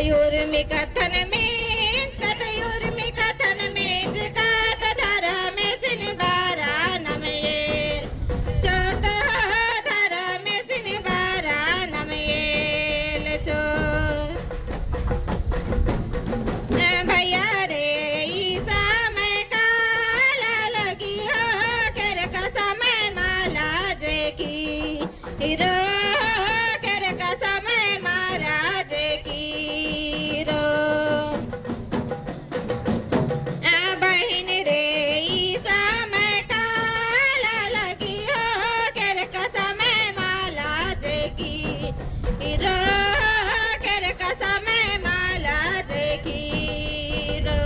युर्मी कथन मींच कत युर्मी कथन मींच कत धरा में सिन बारा नम ये चोत धरा में सिन बारा नम ये चो भैया रे ईसा मैं काला लगी हो कर का समय माला जे की हीरो कर का समय महाराज की रो बहन रे ईसा मैं काला लगी हो कर का समय माला जे की हीरो कर का समय माला जे की रो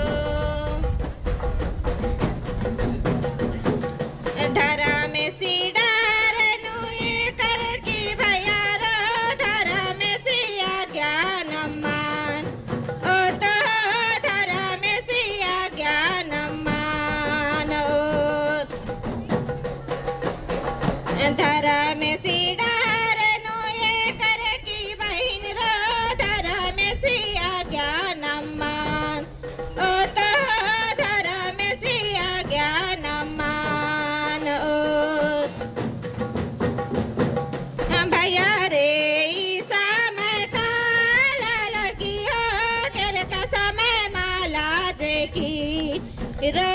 धरा में सीडार नुए कर की भैया रो धरा में सिया ज्ञान मान ओ तो धरा में सिया ज्ञान मान ओ धरा में सीडार नुए कर की बहन रो धरा में सिया ज्ञान मान ओ तो धरा में सिया ज्ञान मान ओ भैया रे ईसा मैं काला लगी हो कर का समय माला जे की रो